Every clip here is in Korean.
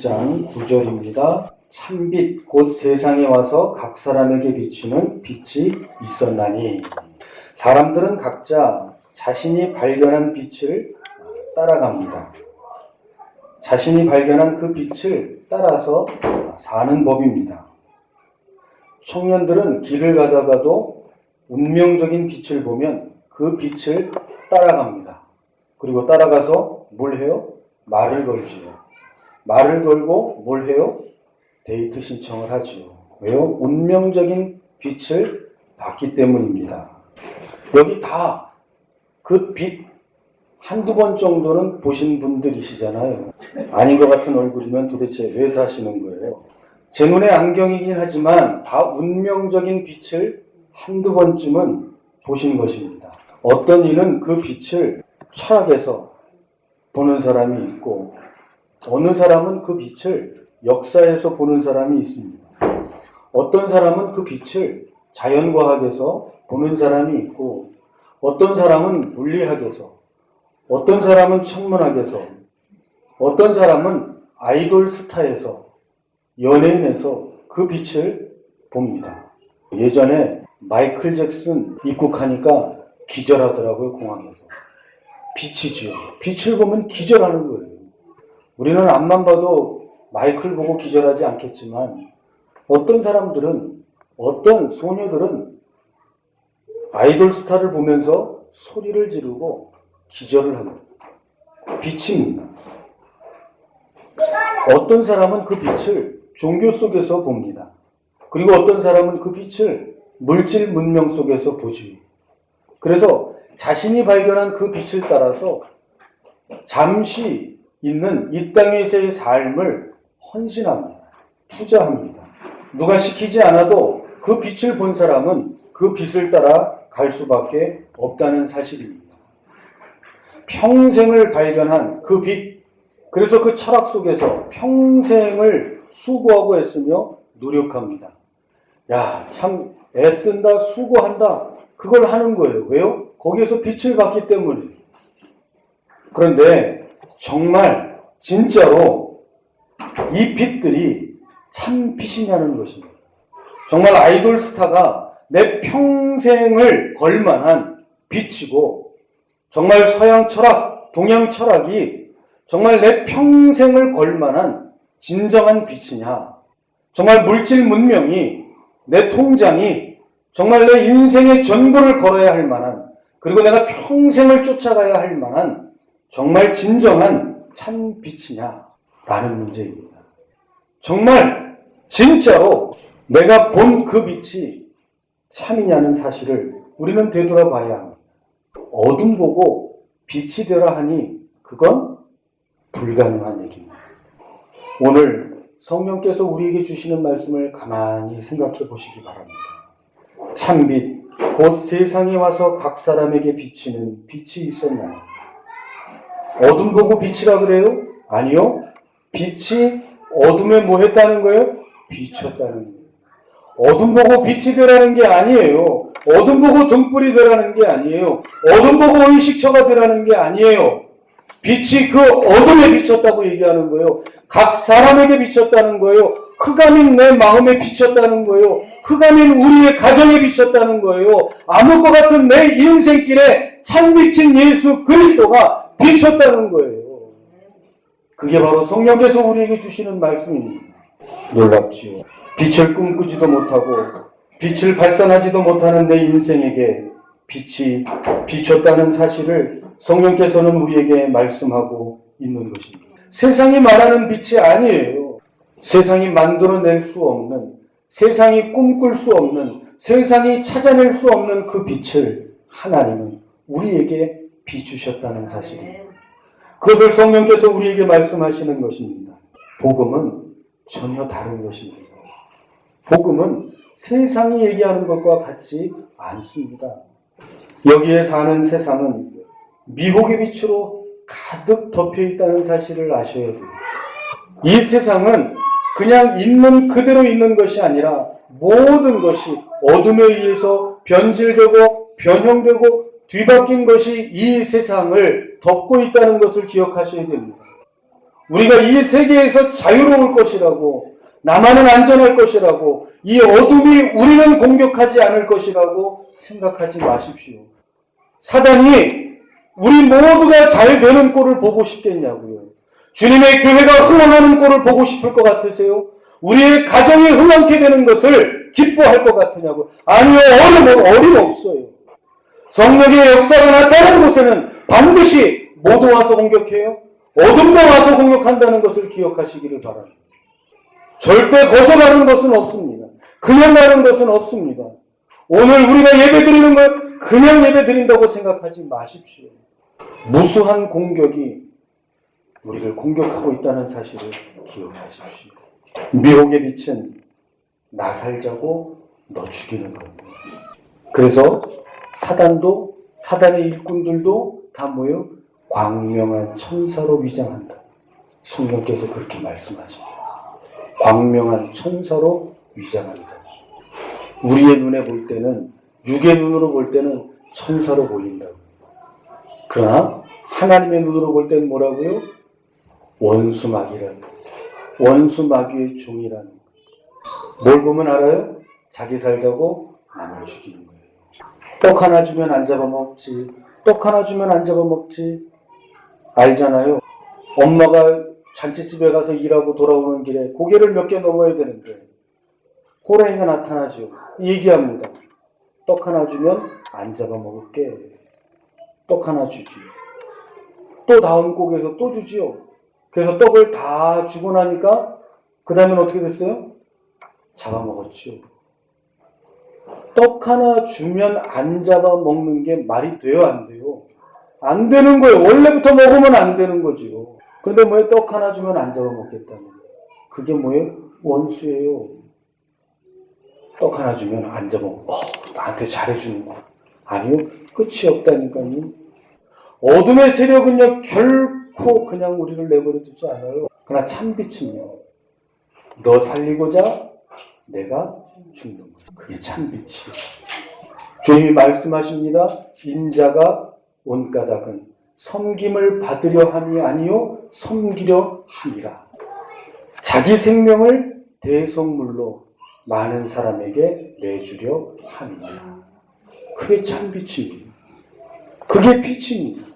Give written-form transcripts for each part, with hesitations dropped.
1장 9절입니다. 참빛 곧 세상에 와서 각 사람에게 비추는 빛이 있었나니. 사람들은 각자 자신이 발견한 빛을 따라갑니다. 자신이 발견한 그 빛을 따라서 사는 법입니다. 청년들은 길을 가다가도 운명적인 빛을 보면 그 빛을 따라갑니다. 그리고 따라가서 뭘 해요? 말을 걸지요. 말을 걸고 뭘 해요? 데이트 신청을 하지요. 왜요? 운명적인 빛을 봤기 때문입니다. 여기 다 그 빛 한두 번 정도는 보신 분들이시잖아요. 아닌 것 같은 얼굴이면 도대체 왜 사시는 거예요? 제 눈에 안경이긴 하지만 다 운명적인 빛을 한두 번쯤은 보신 것입니다. 어떤 이는 그 빛을 철학에서 보는 사람이 있고, 어느 사람은 그 빛을 역사에서 보는 사람이 있습니다. 어떤 사람은 그 빛을 자연과학에서 보는 사람이 있고, 어떤 사람은 물리학에서, 어떤 사람은 천문학에서, 어떤 사람은 아이돌 스타에서, 연예인에서 그 빛을 봅니다. 예전에 마이클 잭슨 입국하니까 기절하더라고요, 공항에서. 빛이지요. 빛을 보면 기절하는 거예요. 우리는 앞만 봐도 마이클 보고 기절하지 않겠지만, 어떤 사람들은, 어떤 소녀들은 아이돌 스타를 보면서 소리를 지르고 기절을 합니다. 빛입니다. 어떤 사람은 그 빛을 종교 속에서 봅니다. 그리고 어떤 사람은 그 빛을 물질 문명 속에서 보지. 그래서 자신이 발견한 그 빛을 따라서 잠시 있는 이 땅에서의 삶을 헌신합니다. 투자합니다. 누가 시키지 않아도 그 빛을 본 사람은 그 빛을 따라 갈 수밖에 없다는 사실입니다. 평생을 발견한 그 빛, 그래서 그 철학 속에서 평생을 수고하고 애쓰며 노력합니다. 야, 참 애쓴다, 수고한다, 그걸 하는 거예요. 왜요? 거기에서 빛을 봤기 때문에. 그런데 정말 진짜로 이 빛들이 참 빛이냐는 것입니다. 정말 아이돌 스타가 내 평생을 걸만한 빛이고, 정말 서양 철학, 동양 철학이 정말 내 평생을 걸만한 진정한 빛이냐, 정말 물질 문명이, 내 통장이 정말 내 인생의 전부를 걸어야 할 만한, 그리고 내가 평생을 쫓아가야 할 만한 정말 진정한 참 빛이냐라는 문제입니다. 정말 진짜로 내가 본 그 빛이 참이냐는 사실을 우리는 되돌아봐야 합니다. 어둠 보고 빛이 되라 하니 그건 불가능한 얘기입니다. 오늘 성령께서 우리에게 주시는 말씀을 가만히 생각해 보시기 바랍니다. 참빛 곧 세상에 와서 각 사람에게 비치는 빛이 있었나요? 어둠 보고 빛이라 그래요? 아니요. 빛이 어둠에 뭐 했다는 거예요? 비쳤다는 거예요. 어둠 보고 빛이 되라는 게 아니에요. 어둠 보고 등불이 되라는 게 아니에요. 어둠 보고 의식처가 되라는 게 아니에요. 빛이 그 어둠에 비쳤다고 얘기하는 거예요. 각 사람에게 비쳤다는 거예요. 흑암인 내 마음에 비쳤다는 거예요. 흑암인 우리의 가정에 비쳤다는 거예요. 암흑과 같은 내 인생길에 참빛인 예수 그리스도가 비쳤다는 거예요. 그게 바로 성령께서 우리에게 주시는 말씀입니다. 놀랍지요. 빛을 꿈꾸지도 못하고 빛을 발산하지도 못하는 내 인생에게 빛이 비쳤다는 사실을 성령께서는 우리에게 말씀하고 있는 것입니다. 세상이 말하는 빛이 아니에요. 세상이 만들어낼 수 없는, 세상이 꿈꿀 수 없는, 세상이 찾아낼 수 없는 그 빛을 하나님은 우리에게 비추셨다는 사실입니다. 그것을 성령께서 우리에게 말씀하시는 것입니다. 복음은 전혀 다른 것입니다. 복음은 세상이 얘기하는 것과 같지 않습니다. 여기에 사는 세상은 미혹의 빛으로 가득 덮여 있다는 사실을 아셔야 돼요. 이 세상은 그냥 있는 그대로 있는 것이 아니라 모든 것이 어둠에 의해서 변질되고 변형되고 뒤바뀐 것이 이 세상을 덮고 있다는 것을 기억하셔야 됩니다. 우리가 이 세계에서 자유로울 것이라고, 나만은 안전할 것이라고, 이 어둠이 우리는 공격하지 않을 것이라고 생각하지 마십시오. 사단이 우리 모두가 잘 되는 꼴을 보고 싶겠냐고요. 주님의 교회가 흥왕하는 꼴을 보고 싶을 것 같으세요? 우리의 가정이 흥왕케 되는 것을 기뻐할 것 같으냐고. 아니요, 어림없어요. 성령의 역사가 나타나는 곳에는 반드시 모두 와서 공격해요. 어둠도 와서 공격한다는 것을 기억하시기를 바랍니다. 절대 거절하는 것은 없습니다. 그냥 가는 것은 없습니다. 오늘 우리가 예배 드리는 걸 그냥 예배 드린다고 생각하지 마십시오. 무수한 공격이 우리를 공격하고 있다는 사실을 기억하십시오. 미혹의 빛은 나 살자고 너 죽이는 겁니다. 그래서 사단의 일꾼들도 다 뭐예요? 광명한 천사로 위장한다. 성령께서 그렇게 말씀하십니다. 광명한 천사로 위장한다. 우리의 눈에 볼 때는, 육의 눈으로 볼 때는 천사로 보인다고. 그러나 하나님의 눈으로 볼 때는 뭐라고요? 원수마귀라는, 원수마귀의 종이라는. 뭘 보면 알아요? 자기 살자고 남을 죽이는 거예요. 떡 하나 주면 안 잡아먹지. 떡 하나 주면 안 잡아먹지. 알잖아요. 엄마가 잔치집에 가서 일하고 돌아오는 길에 고개를 몇 개 넘어야 되는데 호랑이가 나타나죠. 얘기합니다. 떡 하나 주면 안 잡아먹을게. 떡 하나 주지. 또 다음 곡에서 또 주지요. 그래서 떡을 다 주고 나니까 그 다음엔 어떻게 됐어요? 잡아먹었죠. 떡 하나 주면 안 잡아먹는 게 말이 돼요, 안 돼요? 안 되는 거예요. 원래부터 먹으면 안 되는 거지요. 그런데 뭐예요? 떡 하나 주면 안 잡아먹겠다는. 그게 뭐예요? 원수예요. 떡 하나 주면 안 잡아먹고, 나한테 잘해주는 거. 아니요, 끝이 없다니까요. 어둠의 세력은요, 결코 그냥 우리를 내버려 두지 않아요. 그러나 참빛은요, 너 살리고자 내가 죽는 거예요. 그게 참빛이에요. 주님이 말씀하십니다. 인자가 온 까닭은 섬김을 받으려 함이 아니요 섬기려 함이라. 자기 생명을 대속물로 많은 사람에게 내주려 함이라. 그게 참빛입니다. 그게 빛입니다.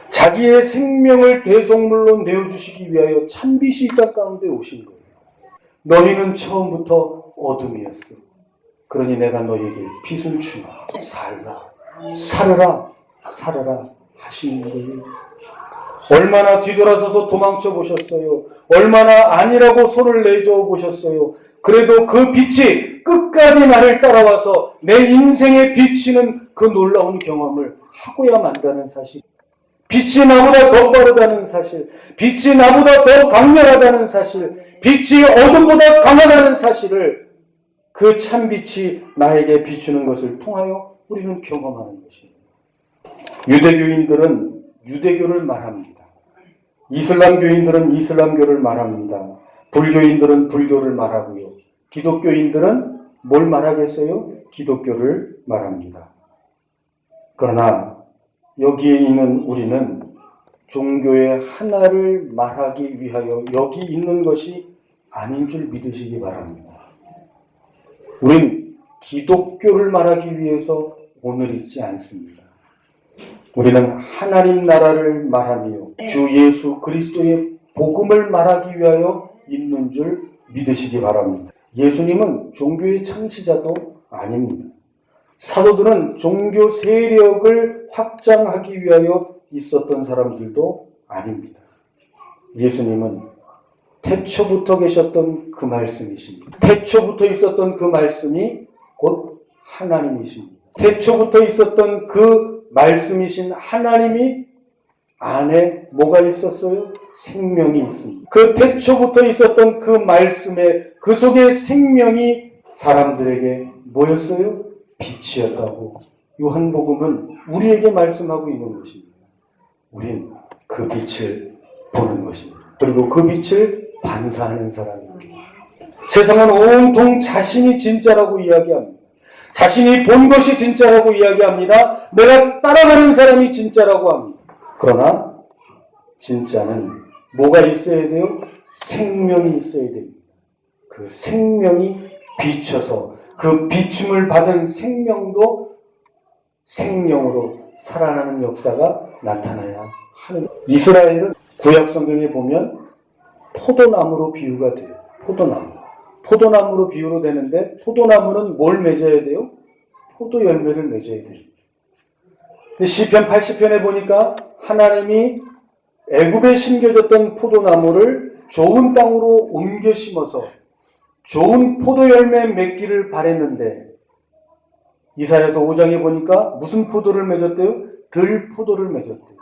자기의 생명을 대속물로 내어주시기 위하여 참빛이 이 땅 가운데 오신 거예요. 너희는 처음부터 어둠이었어. 그러니 내가 너희에게 빛을 주마. 살아라 하시는 거예요. 얼마나 뒤돌아서서 도망쳐 보셨어요. 얼마나 아니라고 손을 내줘 보셨어요. 그래도 그 빛이 끝까지 나를 따라와서 내 인생에 비치는 그 놀라운 경험을 하고야 만다는 사실. 빛이 나보다 더 빠르다는 사실. 빛이 나보다 더 강렬하다는 사실. 빛이 어둠보다 강하다는 사실을 그 참빛이 나에게 비추는 것을 통하여 우리는 경험하는 것입니다. 유대교인들은 유대교를 말합니다. 이슬람교인들은 이슬람교를 말합니다. 불교인들은 불교를 말하고요. 기독교인들은 뭘 말하겠어요? 기독교를 말합니다. 그러나 여기에 있는 우리는 종교의 하나를 말하기 위하여 여기 있는 것이 아닌 줄 믿으시기 바랍니다. 우린 기독교를 말하기 위해서 오늘 있지 않습니다. 우리는 하나님 나라를 말하며 주 예수 그리스도의 복음을 말하기 위하여 있는 줄 믿으시기 바랍니다. 예수님은 종교의 창시자도 아닙니다. 사도들은 종교 세력을 확장하기 위하여 있었던 사람들도 아닙니다. 예수님은 태초부터 계셨던 그 말씀이십니다. 태초부터 있었던 그 말씀이 곧 하나님이십니다. 태초부터 있었던 그 말씀이신 하나님이 안에 뭐가 있었어요? 생명이 있습니다. 그 태초부터 있었던 그 말씀에 그 속에 생명이 사람들에게 뭐였어요? 빛이었다고 요한복음은 우리에게 말씀하고 있는 것입니다. 우린 그 빛을 보는 것입니다. 그리고 그 빛을 반사하는 사람입니다. 세상은 온통 자신이 진짜라고 이야기합니다. 자신이 본 것이 진짜라고 이야기합니다. 내가 따라가는 사람이 진짜라고 합니다. 그러나 진짜는 뭐가 있어야 돼요? 생명이 있어야 됩니다. 그 생명이 비춰서 그 비춤을 받은 생명도 생명으로 살아나는 역사가 나타나야 하는. 이스라엘은 구약 성경에 보면 포도나무로 비유가 돼요. 포도나무로 비유로 되는데 포도나무는 뭘 맺어야 돼요? 포도 열매를 맺어야 돼요. 시편 80편에 보니까 하나님이 애굽에 심겨졌던 포도나무를 좋은 땅으로 옮겨 심어서 좋은 포도 열매 맺기를 바랬는데 이사야서 5장에 보니까 무슨 포도를 맺었대요? 들포도를 맺었대요.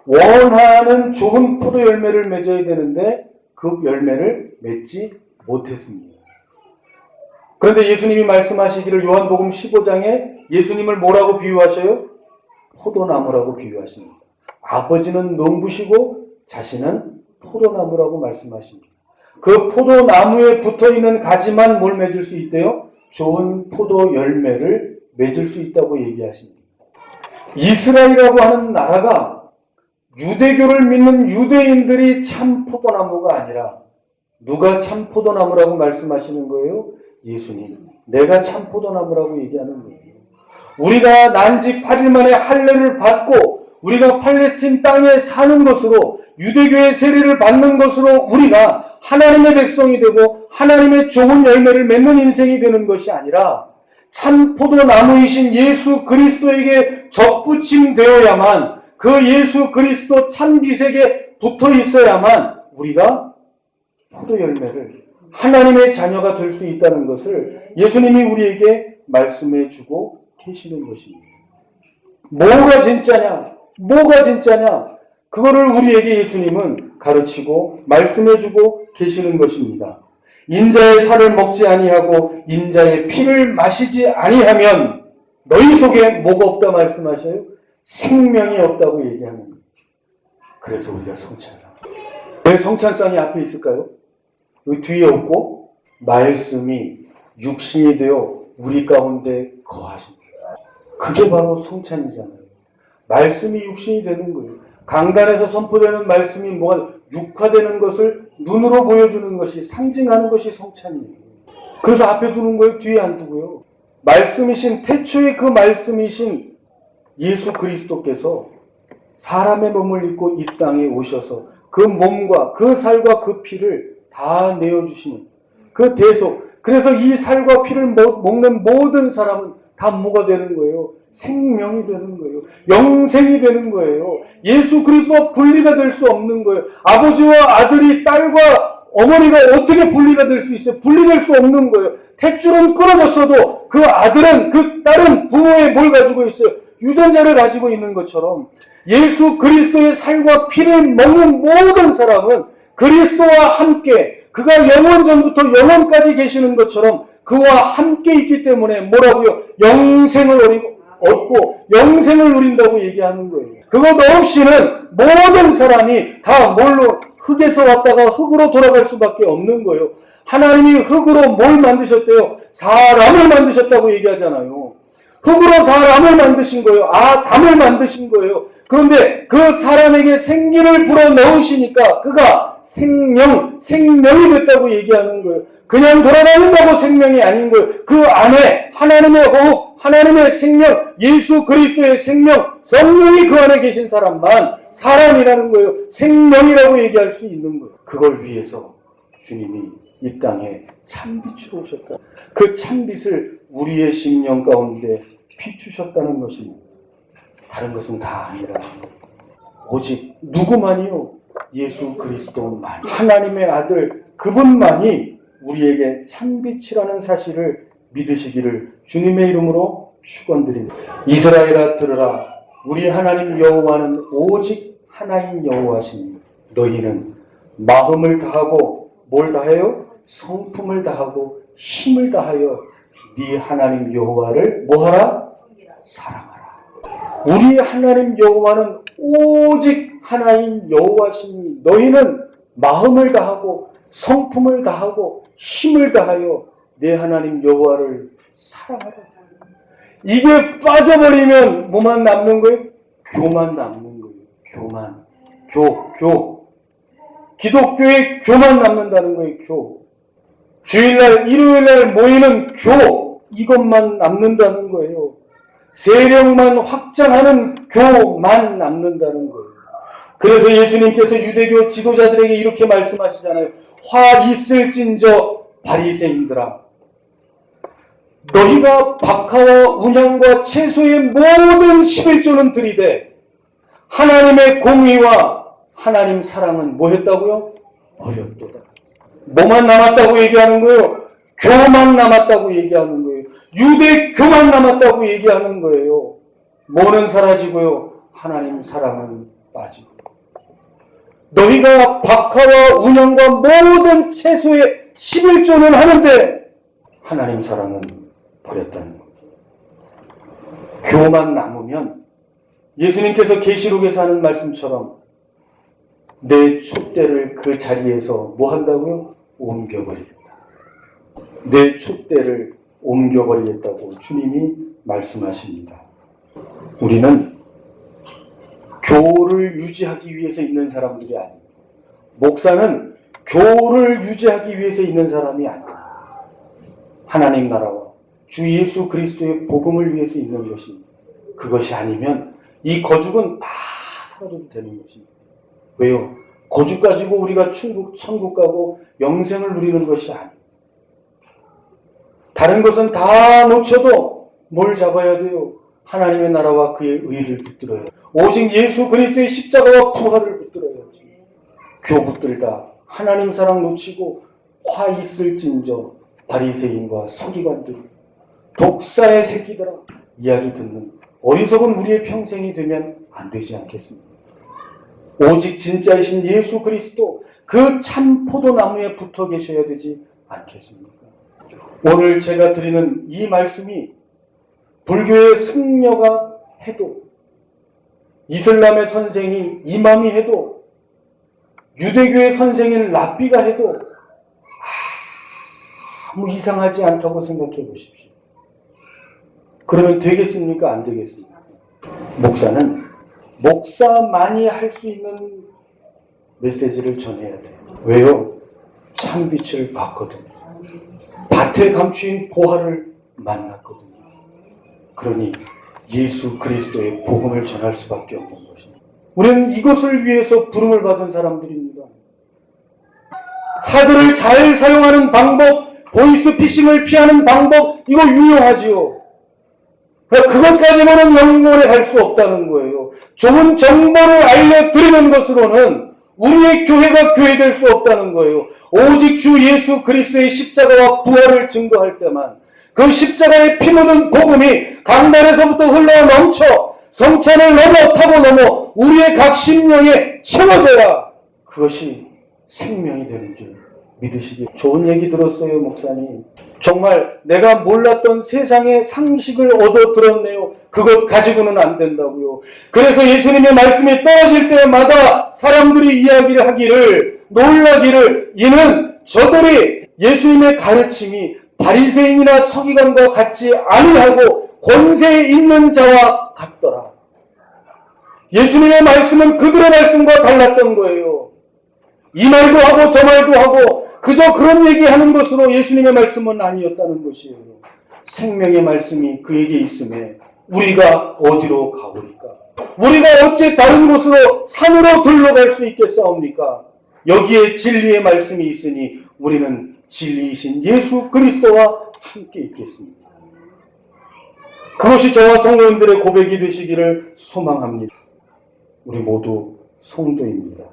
원하는 좋은 포도 열매를 맺어야 되는데 그 열매를 맺지 못했습니다. 그런데 예수님이 말씀하시기를 요한복음 15장에 예수님을 뭐라고 비유하셔요? 포도나무라고 비유하십니다. 아버지는 농부시고 자신은 포도나무라고 말씀하십니다. 그 포도나무에 붙어있는 가지만 뭘 맺을 수 있대요? 좋은 포도 열매를 맺을 수 있다고 얘기하십니다. 이스라엘이라고 하는 나라가 유대교를 믿는 유대인들이 참 포도나무가 아니라 누가 참 포도나무라고 말씀하시는 거예요? 예수님. 내가 참 포도나무라고 얘기하는 거예요. 우리가 난지 8일 만에 할례를 받고 우리가 팔레스틴 땅에 사는 것으로 유대교의 세례를 받는 것으로 우리가 하나님의 백성이 되고 하나님의 좋은 열매를 맺는 인생이 되는 것이 아니라 참 포도나무이신 예수 그리스도에게 접붙임 되어야만 그 예수 그리스도 참빛에게 붙어 있어야만 우리가 포도 열매를 하나님의 자녀가 될 수 있다는 것을 예수님이 우리에게 말씀해 주고 계시는 것입니다. 뭐가 진짜냐? 뭐가 진짜냐? 그거를 우리에게 예수님은 가르치고 말씀해 주고 계시는 것입니다. 인자의 살을 먹지 아니하고 인자의 피를 마시지 아니하면 너희 속에 뭐가 없다 말씀하셔요? 생명이 없다고 얘기하는 거예요. 그래서 우리가 성찬을 합니다. 왜 성찬상이 앞에 있을까요? 여기 뒤에 없고 말씀이 육신이 되어 우리 가운데 거하십니다. 그게 바로 성찬이잖아요. 말씀이 육신이 되는 거예요. 강단에서 선포되는 말씀이 뭐가 육화되는 것을 눈으로 보여주는 것이 상징하는 것이 성찬이에요. 그래서 앞에 두는 거예요. 뒤에 안 두고요. 말씀이신 태초의 그 말씀이신 예수 그리스도께서 사람의 몸을 입고 이 땅에 오셔서 그 몸과 그 살과 그 피를 다 내어주시는 그 대속. 그래서 이 살과 피를 먹는 모든 사람은 다 뭐가 되는 거예요? 생명이 되는 거예요. 영생이 되는 거예요. 예수 그리스도와 분리가 될 수 없는 거예요. 아버지와 아들이 딸과 어머니가 어떻게 분리가 될 수 있어요? 분리될 수 없는 거예요. 탯줄은 끊어졌어도 그 아들은 그 딸은 부모의 뭘 가지고 있어요? 유전자를 가지고 있는 것처럼 예수 그리스도의 살과 피를 먹는 모든 사람은 그리스도와 함께 그가 영원 전부터 영원까지 계시는 것처럼 그와 함께 있기 때문에 뭐라고요? 영생을 얻고 영생을 누린다고 얘기하는 거예요. 그것 없이는 모든 사람이 다 뭘로 흙에서 왔다가 흙으로 돌아갈 수밖에 없는 거예요. 하나님이 흙으로 뭘 만드셨대요? 사람을 만드셨다고 얘기하잖아요. 흙으로 사람을 만드신 거예요. 아담을 만드신 거예요. 그런데 그 사람에게 생기를 불어넣으시니까 그가 생명이 됐다고 얘기하는 거예요. 그냥 돌아다닌다고 생명이 아닌 거예요. 그 안에 하나님의 호흡, 하나님의 생명, 예수 그리스도의 생명, 성령이 그 안에 계신 사람만 사람이라는 거예요. 생명이라고 얘기할 수 있는 거예요. 그걸 위해서 주님이 이 땅에 참빛으로 오셨다. 그 참빛을 우리의 심령 가운데 비추셨다는 것입니다. 다른 것은 다 아니라 오직 누구만이요? 예수 그리스도만, 하나님의 아들 그분만이 우리에게 참빛이라는 사실을 믿으시기를 주님의 이름으로 축원드립니다. 이스라엘아 들으라. 우리 하나님 여호와는 오직 하나인 여호와시니 너희는 마음을 다하고 뭘 다해요? 성품을 다하고 힘을 다하여 네 하나님 여호와를 뭐하라? 사랑하라. 우리 하나님 여호와는 오직 하나인 여호와시니 너희는 마음을 다하고 성품을 다하고 힘을 다하여 내 하나님 여호와를 사랑하라. 이게 빠져버리면 뭐만 남는 거예요? 교만 남는 거예요. 교만. 기독교의 교만 남는다는 거예요. 교. 주일날, 일요일날 모이는 교, 이것만 남는다는 거예요. 세력만 확장하는 교만 남는다는 거예요. 그래서 예수님께서 유대교 지도자들에게 이렇게 말씀하시잖아요. 화 있을진저 바리새인들아, 너희가 박하와 운향과 채소의 모든 11조는 들이되 하나님의 공의와 하나님 사랑은 뭐 했다고요? 버렸도다. 뭐만 남았다고 얘기하는 거예요? 교만 남았다고 얘기하는 거예요. 유대교만 남았다고 얘기하는 거예요. 뭐는 사라지고요? 하나님 사랑은 빠지고. 너희가 박하와 운향과 모든 채소의 11조는 하는데 하나님 사랑은 버렸다는 겁니다. 교만 남으면 예수님께서 계시록에서 하는 말씀처럼 내 촛대를 그 자리에서 뭐 한다고요? 옮겨버리겠다. 내 촛대를 옮겨버리겠다고 주님이 말씀하십니다. 우리는 교를 유지하기 위해서 있는 사람들이 아닙니다. 목사는 교를 유지하기 위해서 있는 사람이 아닙니다. 하나님 나라와 주 예수 그리스도의 복음을 위해서 있는 것입니다. 그것이 아니면 이 거죽은 다 사라져도 되는 것입니다. 왜요? 거죽 가지고 우리가 천국 가고 영생을 누리는 것이 아닙니다. 다른 것은 다 놓쳐도 뭘 잡아야 돼요? 하나님의 나라와 그의 의를 붙들어야 돼요. 오직 예수 그리스도의 십자가와 부활을 붙들어야지. 교 붙들다 하나님 사랑 놓치고 화 있을진저 바리새인과 서기관들, 독사의 새끼들아 이야기 듣는 어리석은 우리의 평생이 되면 안 되지 않겠습니까? 오직 진짜이신 예수 그리스도 그 참 포도나무에 붙어 계셔야 되지 않겠습니까? 오늘 제가 드리는 이 말씀이 불교의 승려가 해도, 이슬람의 선생인 이맘이 해도, 유대교의 선생인 랍비가 해도 아무 이상하지 않다고 생각해 보십시오. 그러면 되겠습니까? 안 되겠습니까? 목사는 목사만이 할 수 있는 메시지를 전해야 돼요. 왜요? 참빛을 봤거든요. 밭에 감추인 보화를 만났거든요. 그러니 예수 그리스도의 복음을 전할 수밖에 없는 것입니다. 우리는 이것을 위해서 부름을 받은 사람들입니다. 카드를 잘 사용하는 방법, 보이스피싱을 피하는 방법, 이거 유용하지요. 그것까지만은 영원에 갈 수 없다는 거예요. 좋은 정보를 알려드리는 것으로는 우리의 교회가 교회될 수 없다는 거예요. 오직 주 예수 그리스도의 십자가와 부활을 증거할 때만 그 십자가에 피 묻은 복음이 강단에서부터 흘러 넘쳐 성찬을 넘어 타고 넘어 우리의 각 심령에 채워져야 그것이 생명이 되는 줄 믿으시기. 좋은 얘기 들었어요, 목사님. 정말 내가 몰랐던 세상의 상식을 얻어 들었네요. 그것 가지고는 안 된다고요. 그래서 예수님의 말씀이 떨어질 때마다 사람들이 이야기를 하기를, 놀라기를, 이는 저들이 예수님의 가르침이 바리새인이나 서기관과 같지 아니하고 권세 있는 자와 같더라. 예수님의 말씀은 그들의 말씀과 달랐던 거예요. 이 말도 하고 저 말도 하고 그저 그런 얘기하는 것으로 예수님의 말씀은 아니었다는 것이에요. 생명의 말씀이 그에게 있음에 우리가 어디로 가오리까? 우리가 어찌 다른 곳으로 산으로 들러갈 수 있겠사옵니까? 여기에 진리의 말씀이 있으니 우리는 진리이신 예수 그리스도와 함께 있겠습니다. 그것이 저와 성도님들의 고백이 되시기를 소망합니다. 우리 모두 성도입니다.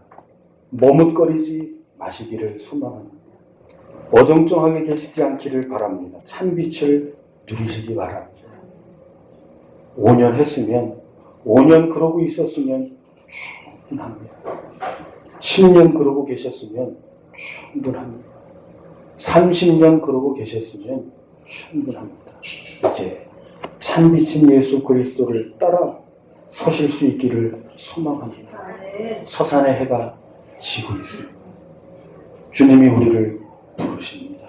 머뭇거리지 마시기를 소망합니다. 어정쩡하게 계시지 않기를 바랍니다. 찬빛을 누리시기 바랍니다. 5년 했으면, 5년 그러고 있었으면 충분합니다. 10년 그러고 계셨으면 충분합니다. 30년 그러고 계셨으면 충분합니다. 이제 찬빛인 예수 그리스도를 따라 서실 수 있기를 소망합니다. 서산의 해가 지고 있습니다. 주님이 우리를 부르십니다.